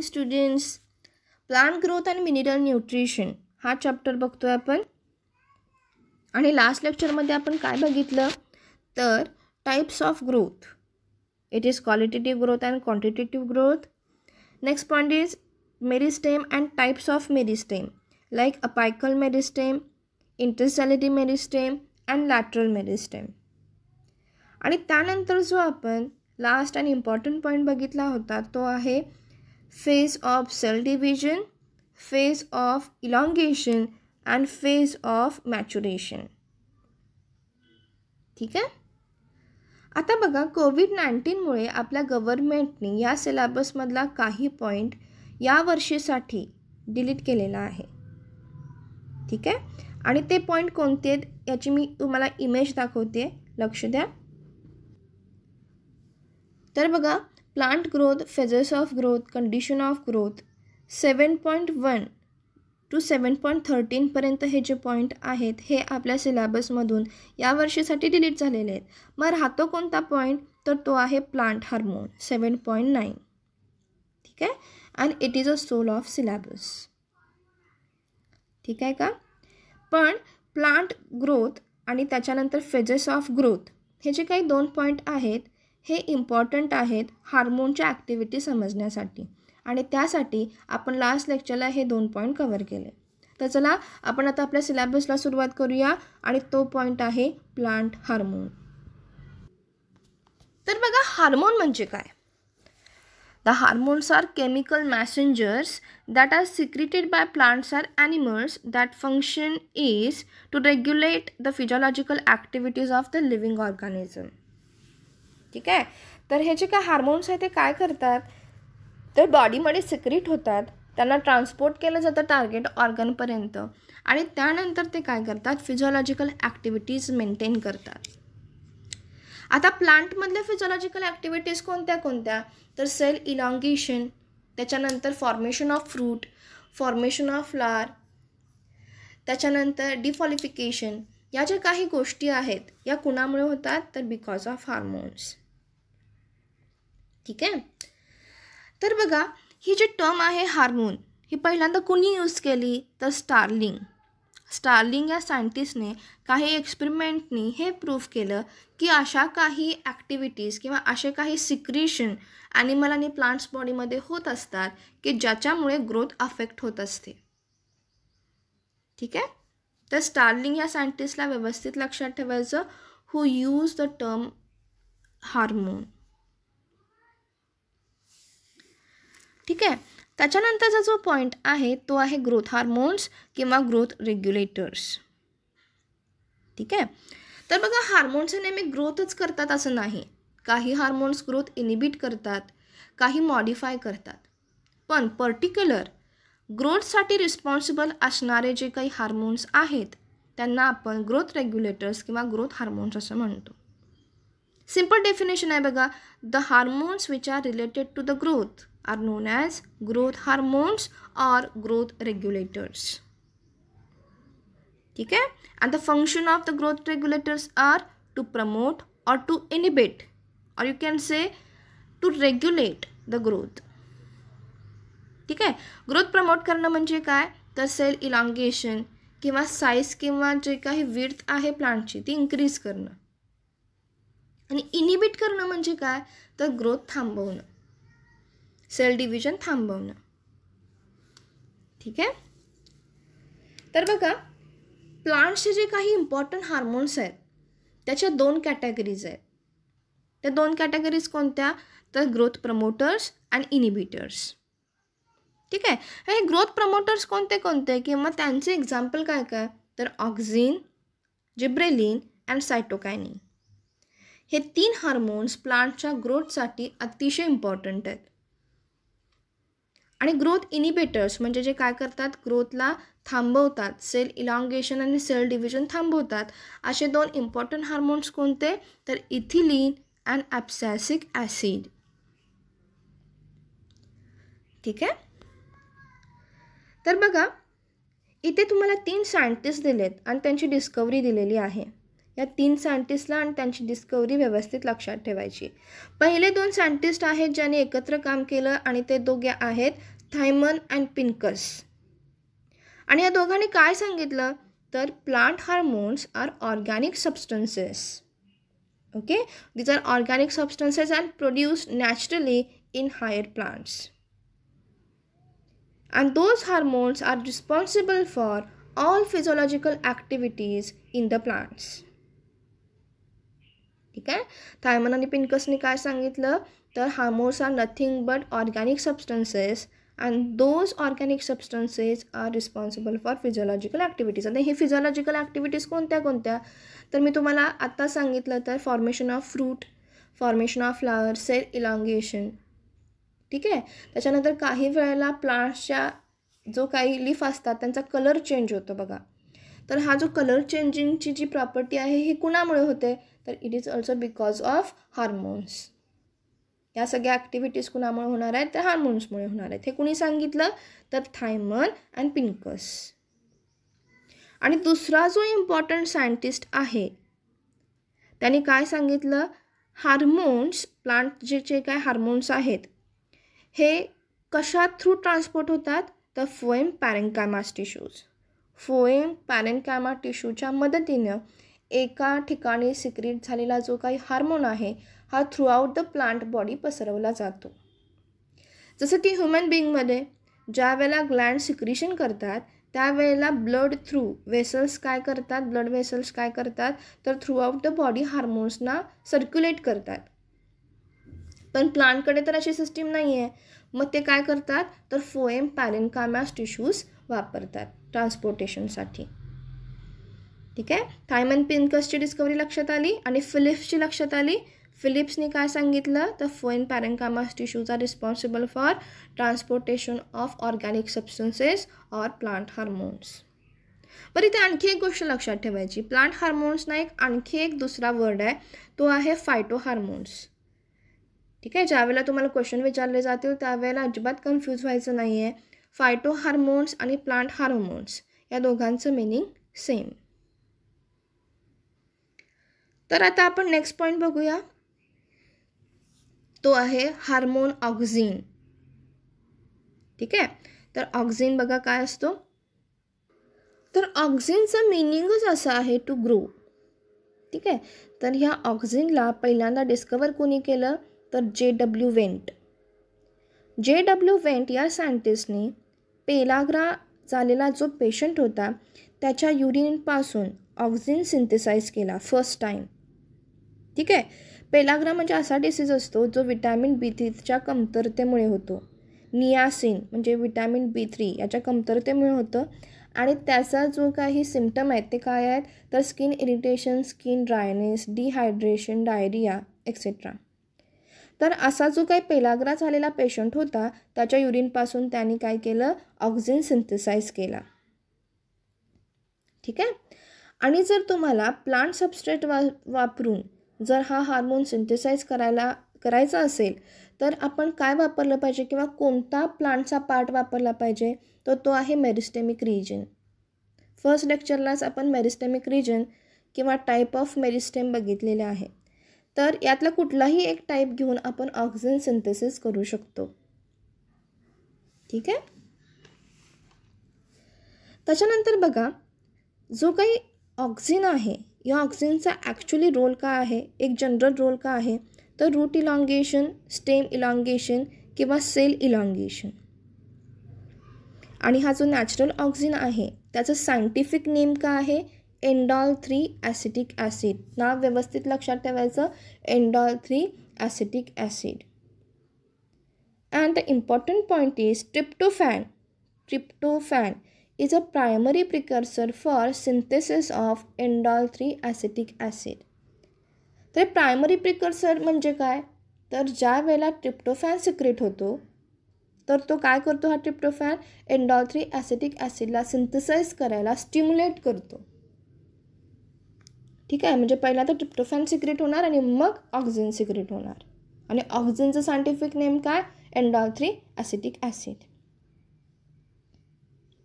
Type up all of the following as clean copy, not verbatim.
Students. Plant growth and mineral nutrition हा chapter बघतोय आपण. आणि लास्ट लेक्चरमध्ये आपण काय बघितलं तर types of growth. It is qualitative growth and quantitative growth. Next point is meristem and types of meristem like apical meristem, intercalary meristem and lateral meristem. आणि त्यानंतर जो आपण लास्ट आणि इम्पॉर्टंट पॉईंट बघितला होता तो आहे phase of cell division, phase of elongation and phase of maturation. ठीक आहे. आता बघा कोविड-19मुळे आपल्या गव्हर्नमेंटने या सिलेबसमधला काही पॉईंट या वर्षीसाठी डिलीट केलेला आहे. ठीक आहे. आणि ते पॉईंट कोणते आहेत याची मी तुम्हाला इमेज दाखवते, लक्ष द्या. तर बघा plant growth, phases of growth, condition of growth 7.1 to 7.13 पर्यंत हे जे पॉईंट आहेत हे आपल्या सिलेबसमधून या वर्षीसाठी डिलीट झालेले आहेत. मग राहतो कोणता पॉईंट तर तो आहे प्लांट हार्मोन 7.9. ठीक आहे. And it is a soul of syllabus. ठीक आहे का. पण प्लांट ग्रोथ आणि त्याच्यानंतर फेजेस ऑफ ग्रोथ हे जे काही 2 पॉईंट आहेत हे इम्पॉर्टंट आहेत हार्मोनच्या ॲक्टिव्हिटी समजण्यासाठी. आणि त्यासाठी आपण लास्ट लेक्चरला हे 2 पॉईंट कव्हर केले. तर चला आपण आता आपल्या सिलेबसला सुरुवात करूया. आणि तो पॉईंट आहे प्लांट हार्मोन. तर बघा हार्मोन म्हणजे काय. The hormones are chemical messengers that are secreted by plants or animals that function is to regulate the physiological activities of the living organism. ठीक आहे. तर हे जे काय हार्मोन्स आहेत ते काय करतात तर बॉडीमध्ये सिक्रेट होतात, त्यांना ट्रान्सपोर्ट केलं जातं टार्गेट ऑर्गनपर्यंत आणि त्यानंतर ते काय करतात फिजिओलॉजिकल ॲक्टिव्हिटीज मेंटेन करतात. आता प्लांटमधल्या फिजिओलॉजिकल ॲक्टिव्हिटीज कोणत्या कोणत्या तर सेल इलॉंगेशन, त्याच्यानंतर formation of fruit, formation of flower, त्याच्यानंतर डिफॉलिफिकेशन. या ज्या काही गोष्टी आहेत या कुणामुळे होतात तर बिकॉज ऑफ हार्मोन्स. ठीक आहे. तर बघा ही जी टर्म आहे हार्मोन ही पहिल्यांदा कुणी यूज केली तर स्टार्लिंग या सायंटिस्टने काही एक्सपेरिमेंटनी हे प्रूव्ह केलं की अशा काही ॲक्टिव्हिटीज किंवा असे काही सिक्रेशन ॲनिमल आणि प्लांट्स बॉडीमध्ये होत असतात की ज्याच्यामुळे ग्रोथ अफेक्ट होत असते. ठीक आहे. तर स्टार्लिंग या सायंटिस्टला व्यवस्थित लक्षात ठेवायचं हू यूज द टर्म हार्मोन. ठीक आहे. त्याच्यानंतरचा जो पॉईंट आहे तो आहे ग्रोथ हार्मोन्स किंवा ग्रोथ रेग्युलेटर्स. ठीक आहे. तर बघा हार्मोन्स नेहमी ग्रोथच करतात असं नाही. काही हार्मोन्स ग्रोथ इनिबिट करतात, काही मॉडिफाय करतात. पण पर्टिक्युलर ग्रोथसाठी रिस्पॉन्सिबल असणारे जे काही हार्मोन्स आहेत त्यांना आपण ग्रोथ रेग्युलेटर्स किंवा ग्रोथ हार्मोन्स असं म्हणतो. सिम्पल डेफिनेशन आहे बघा. The hormones which are related to the growth are known as growth hormones or growth regulators. ठीक है. And the function of the growth regulators are to promote or to inhibit or you can say to regulate the growth. ठीक आहे. Growth promote करणं म्हणजे काय तर sale elongation किंवा size किंवा जे काही विड्थ आहे प्लांटची ती इन्क्रीज करणं. आणि इनिबिट करणं म्हणजे काय तर ग्रोथ थांबवणं, सेल डिव्हिजन थांबवणं. ठीक आहे. तर बघा प्लांट्सचे जे काही इम्पॉर्टंट हार्मोन्स आहेत त्याच्या 2 कॅटेगरीज आहेत. त्या 2 कॅटेगरीज कोणत्या तर ग्रोथ प्रमोटर्स अँड इनिबिटर्स. ठीक आहे. हे ग्रोथ प्रमोटर्स कोणते कोणते किंवा त्यांचे एक्झाम्पल काय काय तर ऑक्झिन, जिब्रेलिन अँड सायटोकायनिन. हे 3 हार्मोन्स प्लांटच्या ग्रोथसाठी अतिशय इम्पॉर्टंट आहेत. आणि ग्रोथ इनिबिटर्स म्हणजे जे काय करतात ग्रोथला थांबवतात, सेल इलॉंगेशन आणि सेल डिव्हिजन थांबवतात. असे 2 इम्पॉर्टंट हार्मोन्स कोणते तर इथिलीन अँड ॲब्सॅसिक ॲसिड. ठीक आहे. तर बघा इथे तुम्हाला 3 सायंटिस्ट दिलेत आणि त्यांची डिस्कवरी दिलेली आहे या 3 सायंटिस्टला आणि त्यांची डिस्कवरी व्यवस्थित लक्षात ठेवायची. पहिले 2 सायंटिस्ट आहेत ज्यांनी एकत्र काम केलं आणि ते दोघे आहेत थायमन अँड पिनकस. आणि या दोघांनी काय सांगितलं तर plant hormones are organic substances. Okay, these are organic substances and produced naturally in higher plants. And those hormones are responsible for all physiological activities in the plants. ठीक आहे. थायमन आणि पिनकसने काय सांगितलं तर hormones are nothing but organic substances and those organic substances are responsible for physiological activities. आता हे physiological activities कोणत्या तर मी तुम्हाला आत्ता सांगितलं तर formation of fruit, formation of flower, cell elongation. ठीक आहे. त्याच्यानंतर काही वेळेला प्लांट्सच्या जो काही लीफ असतात त्यांचा कलर चेंज होतो बघा. तर हा जो कलर चेंजिंगची जी प्रॉपर्टी आहे ही कुणामुळे होते तर it is also because of hormones. या सगळ्या ॲक्टिव्हिटीज कुणामुळे होणार आहेत तर हार्मोन्समुळे होणार आहेत. हे कुणी सांगितलं तर थायमन अँड पिनकस. आणि दुसरा जो इम्पॉर्टंट सायंटिस्ट आहे त्यांनी काय सांगितलं हार्मोन्स प्लांट जे काय हार्मोन्स आहेत हे कशा थ्रू ट्रान्सपोर्ट होतात तर फ्लोएम पॅरेन्कायमा टिश्यूज. फ्लोएम पॅरेन्कायमा टिश्यूच्या मदतीनं एका ठिकाणी सिक्रीट झालेला जो काही हार्मोन आहे हा थ्रूआउट द प्लांट बॉडी पसरवला जातो. जसं की ह्युमन बिईंगमध्ये ज्या वेळेला ग्लँड सिक्रिशन करतात त्यावेळेला ब्लड थ्रू वेसल्स काय करतात ब्लड वेसल्स काय करतात तर थ्रूआउट द बॉडी हार्मोन्सना सर्क्युलेट करतात. पण प्लांटकडे तर अशी सिस्टीम नाही आहे. मग ते काय करतात तर फ्लोएम पॅरेन्कायमा टिश्यूज वापरतात ट्रान्सपोर्टेशनसाठी. ठीक आहे. थायमन पिनकसची डिस्कवरी लक्षात आली आणि फिलिप्सची लक्षात आली. फिलिप्सने काय सांगितलं तर phloem parenchyma tissues are responsible for transportation of organic substances or plant hormones. बरं इथे आणखी एक गोष्ट लक्षात ठेवायची. प्लांट हार्मोन्सना आणखी एक दुसरा वर्ड आहे तो आहे फायटो हार्मोन्स. ठीक आहे. ज्यावेळेला तुम्हाला क्वेश्चन विचारले जातील त्यावेळेला अजिबात कन्फ्यूज व्हायचं नाही आहे. फायटो हार्मोन्स आणि प्लांट हार्मोन्स या दोघांचं मिनिंग सेम. तर आता आपण नेक्स्ट पॉईंट बघूया. तो आहे हार्मोन ऑक्झिन. ठीक आहे. तर ऑक्झिन बघा काय असतो तर ऑक्झिनचं मिनिंगच असं आहे टू ग्रो. ठीक आहे. तर ह्या ऑक्झिनला पहिल्यांदा डिस्कवर कोणी केलं तर J.W. वेंट. J.W. वेंट या सायंटिस्टने पेलाग्रा झालेला जो पेशंट होता त्याच्या युरिनपासून ऑक्झिन सिंथेसाइज केला फर्स्ट टाईम. ठीक आहे. पेलाग्रा म्हणजे असा डिसीज असतो जो विटॅमिन B3च्या कमतरतेमुळे होतो. नियासिन म्हणजे विटॅमिन B3 याच्या कमतरतेमुळे होतं आणि त्याचा जो काही सिम्पटम आहेत ते काय आहेत तर skin irritation, skin dryness, dehydration, diarrhoea etcetera. तर असा जो काही पेलाग्रा झालेला पेशंट होता त्याच्या युरिनपासून त्यांनी काय केलं ऑक्झिन सिंथेसाइज केला. ठीक आहे. आणि जर तुम्हाला प्लांट सबस्ट्रेट वापरून जर हा हार्मोन सिंथेसाइज करायचा असेल तर आपण काय वापरलं पाहिजे किंवा कोणता प्लांटचा पार्ट वापरला पाहिजे तर तो आहे मेरिस्टेमिक रिजन. फर्स्ट लेक्चरलाच आपण मेरिस्टेमिक रिजन किंवा टाईप ऑफ मेरिस्टेम बघितलेले आहे. तर यातला कुठलाही एक टाईप घेऊन आपण ऑक्झिन सिंथेसिस करू शकतो. ठीक आहे. त्याच्यानंतर बघा जो काही ऑक्झिन आहे या ऑक्झिनचा ॲक्च्युली रोल काय आहे एक जनरल रोल काय आहे तर रूट इलॉंगेशन, स्टेम इलॉंगेशन किंवा सेल इलॉंगेशन. आणि हा जो नॅचरल ऑक्झिन आहे त्याचं सायंटिफिक नेम काय आहे एंडॉल 3 ॲसिटिक ॲसिड. नाव व्यवस्थित लक्षात ठेवायचं एंडॉल 3 acetic acid. And the important point is tryptophan. Tryptophan is a primary precursor for synthesis of indole 3 acetic acid. तर प्रायमरी प्रिकर्सर म्हणजे काय तर ज्या वेळेला ट्रिप्टोफॅन सिक्रेट होतो तर तो काय करतो हा ट्रिप्टोफॅन इंडॉल 3 ॲसिटिक ॲसिडला सिंथेसाइज करायला स्टिम्युलेट करतो. ठीक आहे. म्हणजे पहिला तर ट्रिप्टोफॅन सिक्रेट होणार आणि मग ऑक्झिन सिक्रेट होणार आणि ऑक्झिनचं सायंटिफिक नेम काय इंडॉल 3 ॲसिटिक ॲसिड.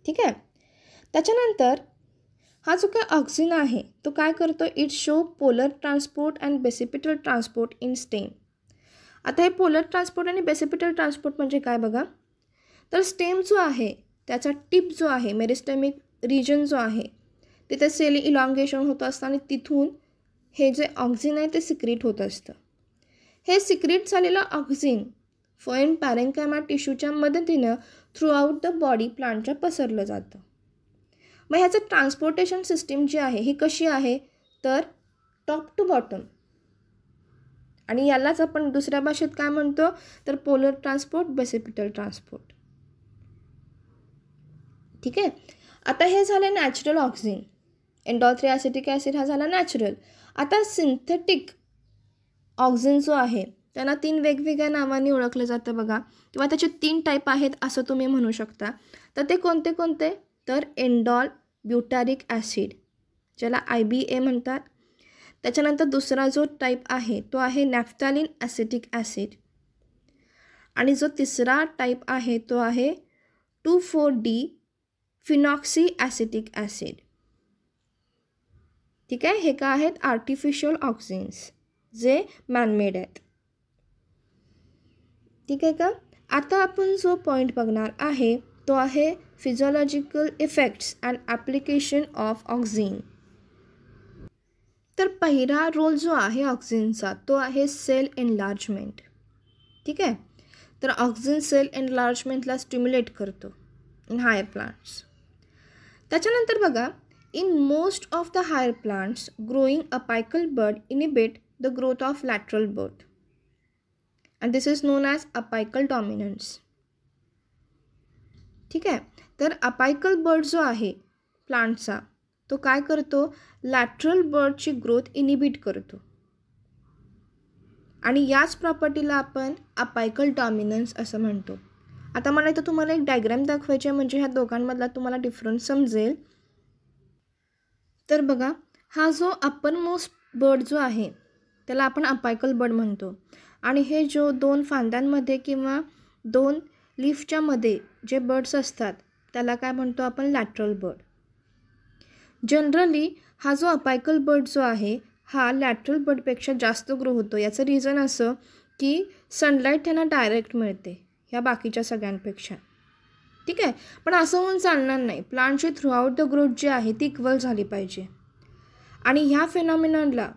ठीक आहे. त्याच्यानंतर हा जो काय ऑक्सिन आहे तो काय करतो, it show polar transport and basipetal transport in stem. आता हे पोलर ट्रान्सपोर्ट आणि बेसिपिटल ट्रान्सपोर्ट म्हणजे काय बघा, तर स्टेम जो आहे त्याचा टिप जो आहे, मेरिस्टेमिक रिजन जो आहे, तिथे सेल इलॉंगेशन होत असतं आणि तिथून हे जे ऑक्सिन आहे ते सिक्रीट होत असतं. हे सिक्रीट झालेलं ऑक्सिन फोएन पॅरेन्कायमा टिश्यूच्या मदतीनं थ्रूआउट द बॉडी प्लांटच्या पसरलं जातं. मग ह्याचं ट्रान्सपोर्टेशन सिस्टीम जी आहे ही कशी आहे, तर टॉप टू बॉटम. आणि यालाच आपण दुसऱ्या भाषेत काय म्हणतो, तर पोलर ट्रान्सपोर्ट, बेसिपिटल ट्रान्सपोर्ट. ठीक आहे. आता हे झाले नॅचरल ऑक्सिन. एंडॉल 3 ॲसिटिक ॲसिड हा झाला नॅचरल. आता सिंथेटिक ऑक्सिन जो आहे त्यांना 3 वेगवेगळ्या नावांनी ओळखलं जातं बघा, किंवा त्याचे 3 टाईप आहेत असं तुम्ही म्हणू शकता. तर ते कोणते कोणते, तर एंडॉल ब्युटारिक ॲसिड ज्याला IBA म्हणतात. त्याच्यानंतर दुसरा जो टाईप आहे तो आहे नॅफ्थॅलिन ॲसिटिक ॲसिड. आणि जो तिसरा टाईप आहे तो आहे 2,4-D फिनॉक्सी ॲसिटिक ॲसिड. ठीक आहे. हे काय आहेत, आर्टिफिशियल ऑक्सिन्स जे मॅनमेड आहेत. ठीक आहे का. आता आपण जो पॉईंट बघणार आहे तो आहे physiological effects and application of auxin. तर पहिला रोल जो आहे ऑक्सिनचा तो आहे सेल एनलार्जमेंट. ठीक आहे. तर ऑक्सिन सेल एनलार्जमेंटला स्टिम्युलेट करतो इन हायर प्लांट्स. त्याच्यानंतर बघा, in most of the higher plants growing apical bud inhibit the growth of lateral bud and this is known as apical dominance. ठीक आहे. तर अपायकल बर्ड जो आहे प्लांटचा तो काय करतो, लॅटरल बर्डची ग्रोथ इनिबिट करतो. आणि याच प्रॉपर्टीला आपण अपायकल डॉमिनन्स असं म्हणतो. आता मला इथं तुम्हाला एक डायग्राम दाखवायची आहे म्हणजे ह्या दोघांमधला तुम्हाला डिफरन्स समजेल. तर बघा, हा जो अपर मोस्ट बर्ड जो आहे त्याला आपण अपायकल बर्ड म्हणतो. आणि हे जो 2 फांद्यांमध्ये किंवा 2 लीफच्या मध्ये जे बर्ड्स असतात त्याला काय म्हणतो आपण, लॅटरल बर्ड. जनरली हा जो अपायकल बर्ड जो आहे हा लॅटरल बर्डपेक्षा जास्त ग्रो होतो. याचं रिझन असं की सनलाईट त्यांना डायरेक्ट मिळते ह्या बाकीच्या सगळ्यांपेक्षा. ठीक आहे. पण असं होऊन चालणार नाही. प्लांटची थ्रूआउट द ग्रोथ जी आहे ती इक्वल झाली पाहिजे. आणि ह्या फिनॉमिननला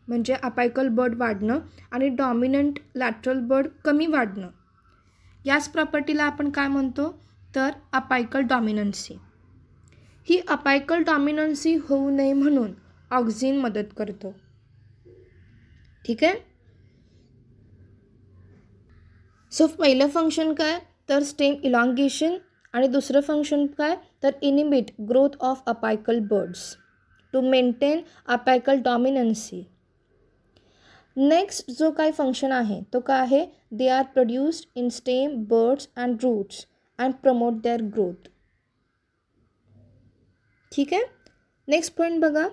म्हणजे अपायकल बर्ड वाढणं आणि डॉमिनंट लॅटरल बर्ड कमी वाढणं, याच प्रॉपर्टीला आपण काय म्हणतो, तर अपायकल डॉमिनन्सी. ही अपायकल डॉमिनन्सी होऊ नये म्हणून ऑक्सिन मदत करतो. ठीक आहे. सो पहिलं फंक्शन काय, तर स्टेम इलॉंगेशन. आणि दुसरं फंक्शन काय, तर inhibit growth of apical buds to maintain apical dominancy. Next जो काय फंक्शन आहे तो काय आहे, they are produced in stem, buds and roots and promote their growth. ठीक आहे. नेक्स्ट पॉईंट बघा,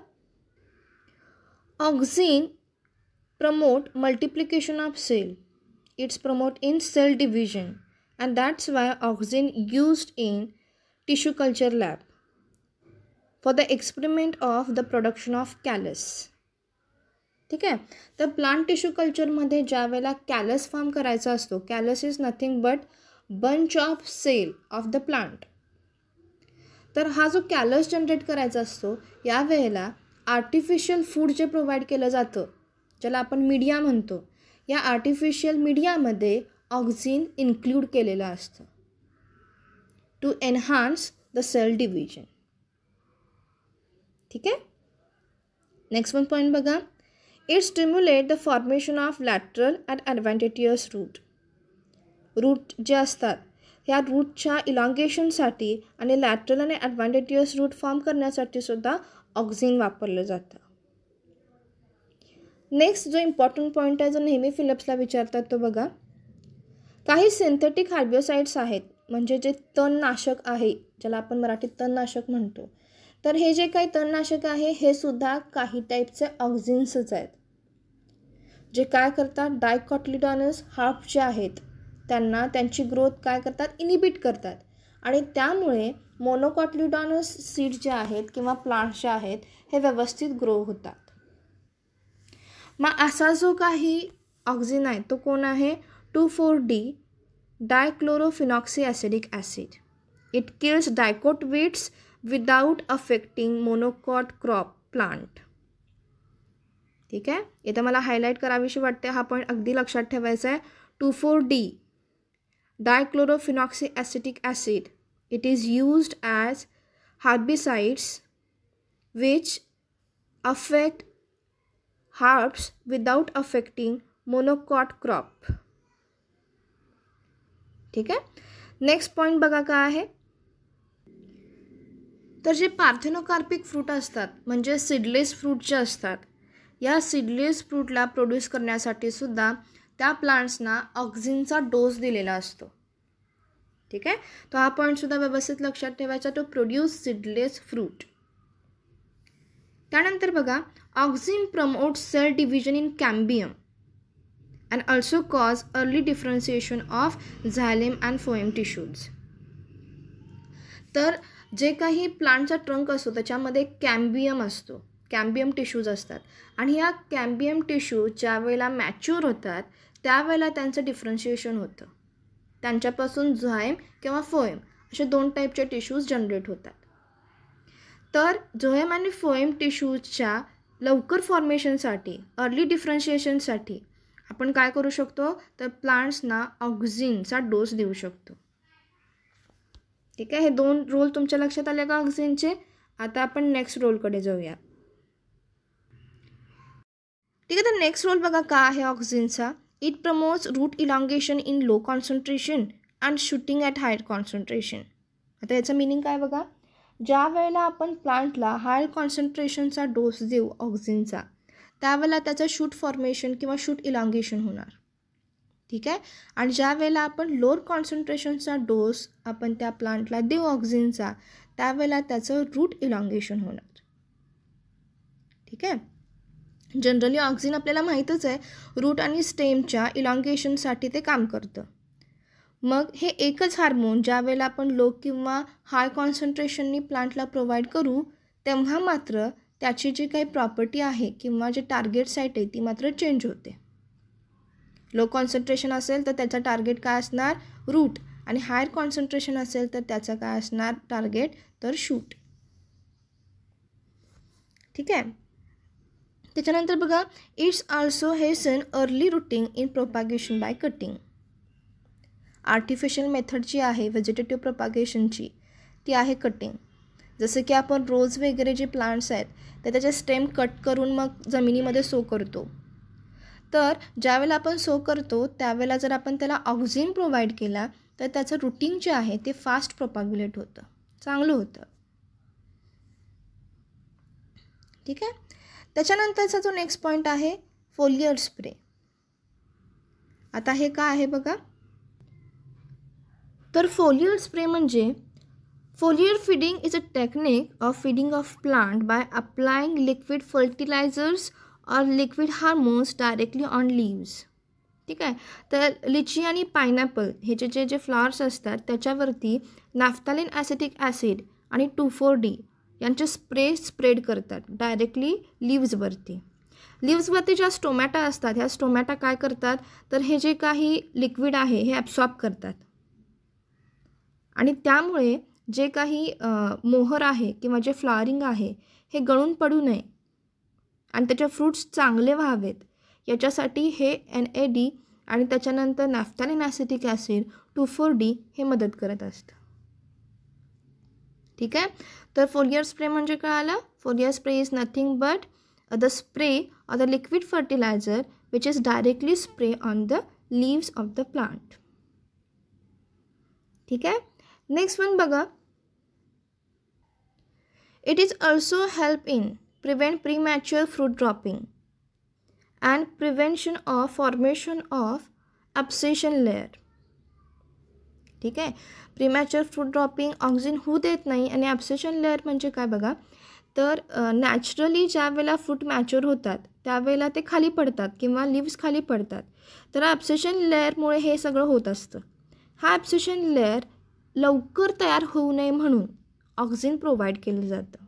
auxin promote multiplication of cell. It's promote in cell division and that's why auxin used in tissue culture lab for the experiment of the production of callus. ठीक आहे. तर plant tissue कल्चरमध्ये ज्या वेळेला callus form करायचा असतो, callus is nothing but bunch of cell of the plant. तर हा जो कॅलस जनरेट करायचा असतो या वेळेला आर्टिफिशियल फूड जे प्रोव्हाइड केलं जातं ज्याला आपण मीडिया म्हणतो, या आर्टिफिशियल मीडियामध्ये ऑक्सिन इन्क्लूड केलेलं असतं to enhance the cell division. ठीक आहे. नेक्स्ट वन पॉईंट बघा, it stimulate the formation of lateral and advantageous root. Root जे असतात ह्या रूटच्या इलॉंगेशनसाठी आणि लॅटरल आणि ॲडव्हान्टेजियस रूट फॉर्म करण्यासाठी सुद्धा ऑक्सिन वापरलं जातं. नेक्स्ट जो इम्पॉर्टंट पॉईंट आहे जो नेहमी फिलिप्सला विचारतात तो बघा, काही सिंथेटिक हार्बिसाइड्स आहेत म्हणजे जे तणनाशक आहे ज्याला आपण मराठीत तणनाशक म्हणतो. तर हे जे काही तणनाशक आहे हे सुद्धा काही टाईपचे ऑक्सिन्सच आहेत जे काय करतात, डायकॉटिलिडॉनस हार्प जे आहेत त्यांना त्यांची ग्रोथ काय करतात, इनिबिट करतात. आणि त्यामुळे मोनोकॉटिलिडॉनस सीड जे आहेत किंवा प्लांट्स जे आहेत हे व्यवस्थित ग्रो होतात. मग असा जो काही ऑक्झिन आहे तो कोण आहे? 2,4-D dichlorophenoxy acidic acid. It kills dicot weeds without affecting monocot crop plant. ठीक आहे, इथं मला हायलाईट करावीशी वाटते, हा पॉईंट अगदी लक्षात ठेवायचा आहे. 2,4-D dichlorophenoxy acetic acid. It is used as herbicides which affect herbs without affecting monocot crop. ठीक आहे. नेक्स्ट पॉईंट बघा काय आहे. तर जे पार्थेनोकार्पिक फ्रूट असतात म्हणजे सीडलेस फ्रूट जे असतात, या सीडलेस फ्रूटला प्रोड्यूस करण्यासाठी सुद्धा त्या प्लांट्सना ऑक्झिनचा डोस दिलेला असतो. ठीक आहे, तो हा पॉईंटसुद्धा व्यवस्थित लक्षात ठेवायचा. To produce seedless fruit. त्यानंतर बघा, auxin promote cell division in cambium and also cause early differentiation of xylem and phloem tissues. तर जे काही प्लांटचा ट्रंक असतो त्याच्यामध्ये कॅम्बियम असतो, कॅम्बियम टिश्यूज असतात आणि या कॅम्बियम टिश्यू ज्या वेळेला मॅच्युअर होतात त्यावेळेला त्यांचं डिफरन्शिएशन होतं. त्यांच्यापासून झोएम किंवा फोएम असे 2 टाईपचे टिश्यूज जनरेट होतात. तर झोएम आणि फोएम टिश्यूजच्या लवकर फॉर्मेशनसाठी, अर्ली डिफरन्शिएशनसाठी आपण काय करू शकतो, तर प्लांट्सना ऑक्झिनचा डोस देऊ शकतो. ठीक आहे, हे 2 रोल तुमच्या लक्षात आले का ऑक्झिनचे. आता आपण नेक्स्ट रोलकडे जाऊया. ठीक आहे, तर नेक्स्ट रोल बघा काय आहे ऑक्झिनचा. It promotes root elongation in low concentration and shooting at higher concentration. आता याचं मीनिंग काय बघा, ज्या वेळेला आपण प्लांटला हायर कॉन्सन्ट्रेशनचा डोस देऊ ऑक्झिनचा त्यावेळेला त्याचं शूट फॉर्मेशन किंवा शूट इलॉंगेशन होणार. ठीक आहे, आणि ज्या वेळेला आपण लोअर कॉन्सन्ट्रेशनचा डोस आपण त्या प्लांटला देऊ ऑक्झिनचा त्यावेळेला त्याचं रूट इलॉंगेशन होणार. ठीक आहे, जनरली ऑक्झिन आपल्याला माहीतच आहे रूट आणि स्टेमच्या इलॉंगेशनसाठी ते काम करतं. मग हे एकच हार्मोन ज्या वेळेला आपण लो किंवा हाय कॉन्सन्ट्रेशननी प्लांटला प्रोव्हाइड करू तेव्हा मात्र त्याची जी काही प्रॉपर्टी आहे किंवा जे टार्गेट साईट आहे ती मात्र चेंज होते. लो कॉन्सन्ट्रेशन असेल तर त्याचा टार्गेट काय असणार, रूट, आणि हायर कॉन्सन्ट्रेशन असेल तर त्याचा काय असणार टार्गेट, तर शूट. ठीक आहे, त्याच्यानंतर बघा, it's also hasten early rooting in propagation by cutting. Artificial method जी आहे व्हेजिटेटिव्ह प्रोपागेशनची ती आहे कटिंग. जसं की आपण रोज वगैरे जे प्लांट्स आहेत ते त्याचे स्टेम कट करून मग जमिनीमध्ये सो करतो. तर ज्यावेळेला आपण सो करतो त्यावेळेला जर आपण त्याला ऑक्झिन प्रोव्हाइड केला तर त्याचं रूटिंग जे आहे ते फास्ट प्रोपाग्युलेट होतं, चांगलं होतं. ठीक आहे, त्याच्यानंतरचा जो नेक्स्ट पॉईंट आहे फोलियर स्प्रे. आता हे काय आहे बघा, तर फोलियर स्प्रे म्हणजे foliar feeding is a technique of feeding of plant by applying liquid fertilisers और liquid hormones directly on leaves. ठीक आहे, तर लिची आणि पायनॅपल हे जे फ्लॉवर्स असतात त्याच्यावरती नॅफ्थॅलिन ॲसिटिक ॲसिड आणि 2,4-D यांचे स्प्रेड करतात डायरेक्टली लिव्जवरती. लिव्जवरती ज्या स्टोमॅटा असतात ह्या स्टोमॅटा काय करतात तर हे जे काही लिक्विड आहे हे ॲब्सॉर्ब करतात आणि त्यामुळे जे काही मोहर आहे किंवा जे फ्लॉवरिंग आहे हे गळून पडू नये आणि त्याचे फ्रूट्स चांगले व्हावेत याच्यासाठी हे NAD आणि त्याच्यानंतर नॅफ्थॅलिन ॲसिटिक ॲसिड 2,4-D हे मदत करत असतं. ठीक आहे, तर फोलियर स्प्रे म्हणजे काय आलं, foliar spray is nothing but the spray or the liquid fertiliser which is directly spray on the leaves of the plant. ठीक आहे, नेक्स्ट वन बघा, it is also help in prevent premature fruit dropping and prevention of formation of abscission layer. ठीक आहे, premature fruit dropping auxin होऊ देत नाही. आणि ॲब्सेशन layer म्हणजे काय बघा, तर नॅचरली ज्या वेळेला फ्रूट मॅच्युअर होतात त्यावेळेला ते खाली पडतात किंवा लिव्स खाली पडतात, तर ॲब्सेशन लेअरमुळे हे सगळं होत असतं. हा ॲब्सेशन लेअर लवकर तयार होऊ नये म्हणून ऑक्सिन प्रोव्हाइड केलं जातं.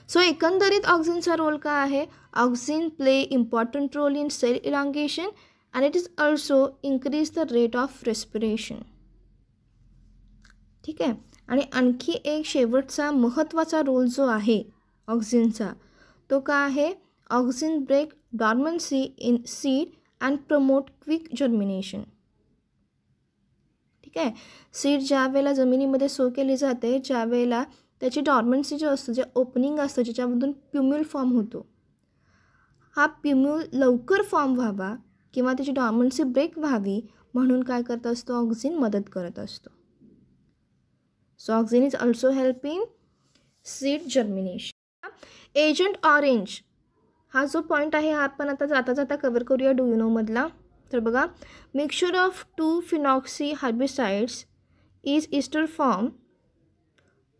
सो एकंदरीत ऑक्सिनचा रोल काय आहे? Auxin play important role in cell elongation and it is also increase the rate of respiration. ठीक आहे. आणि आणखी एक शेवटचा महत्त्वाचा रोल जो आहे ऑक्सिनचा तो काय आहे? Auxin break dormancy in seed and promote quick germination. ठीक आहे. सीड ज्या वेळेला जमिनीमध्ये सो केली जाते, ज्या वेळेला त्याची डॉर्मन्सी जे असतं, जे ओपनिंग असतं ज्याच्यामधून प्युम्यूल फॉर्म होतो, हा प्युम्यूल लवकर फॉर्म व्हावा किंवा त्याची डॉर्मन्सी ब्रेक व्हावी म्हणून काय करत असतो? ऑक्सिन मदत करत असतो. So auxin is also help in seed germination. Agent orange हा जो पॉईंट आहे हा आपण आता जाता जाता कवर करूया डू यू नो मधला. तर बघा, mixture of 2 phenoxy herbicides is ester form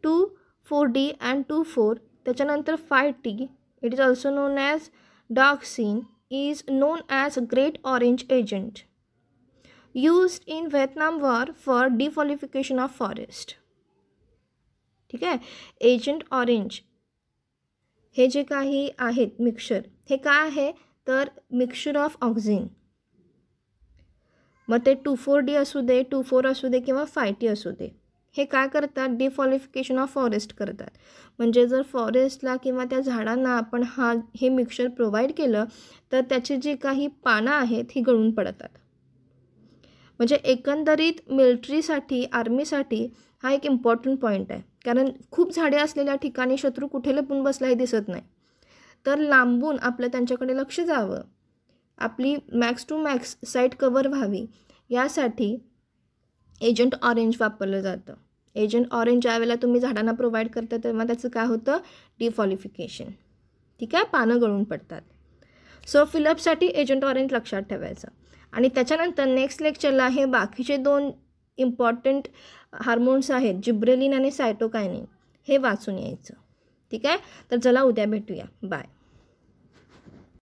2,4-D and 2,4. त्याच्यानंतर 5T, it is also known as dioxin, is known as great orange agent used in Vietnam war for defoliation of forest. ठीक आहे. Agent orange हे जे काही आहेत mixture, हे काय आहे तर मिक्सचर ऑफ ऑक्सिन. मग ते 2,4-D असू दे, 2,4 असू दे किंवा 5T असू दे, हे काय करतात? डिफॉलिफिकेशन ऑफ फॉरेस्ट करतात. म्हणजे जर फॉरेस्टला किंवा त्या झाडांना आपण हे मिक्सचर प्रोव्हाइड केलं तर त्याची जी काही पानं आहेत ही गळून पडतात. म्हणजे एकंदरीत मिलिटरीसाठी, आर्मीसाठी हा एक इम्पॉर्टंट पॉईंट आहे. कारण खूप झाडे असलेल्या ठिकाणी शत्रू कुठे लपून बसला हे दिसत नाही. तर लांबून आपलं त्यांच्याकडे लक्ष जावं, आपली max to max site cover व्हावी, यासाठी एजंट ऑरेंज वापरलं जातं. एजंट ऑरेंज ज्या वेळेला तुम्ही झाडांना प्रोव्हाइड करता तेव्हा त्याचं काय होतं? डिफॉलिफिकेशन. ठीक आहे. पानं गळून पडतात. सो फिलअपसाठी एजंट ऑरेंज लक्षात ठेवायचं. आणि त्याच्यानंतर नेक्स्ट लेक्चरला हे बाकीचे 2 इम्पॉर्टंट हार्मोन्स आहेत, जिब्रेलिन आणि सायटोकायनिन, हे वाचून यायचं. ठीक आहे. तर चला उद्या भेटूया. बाय.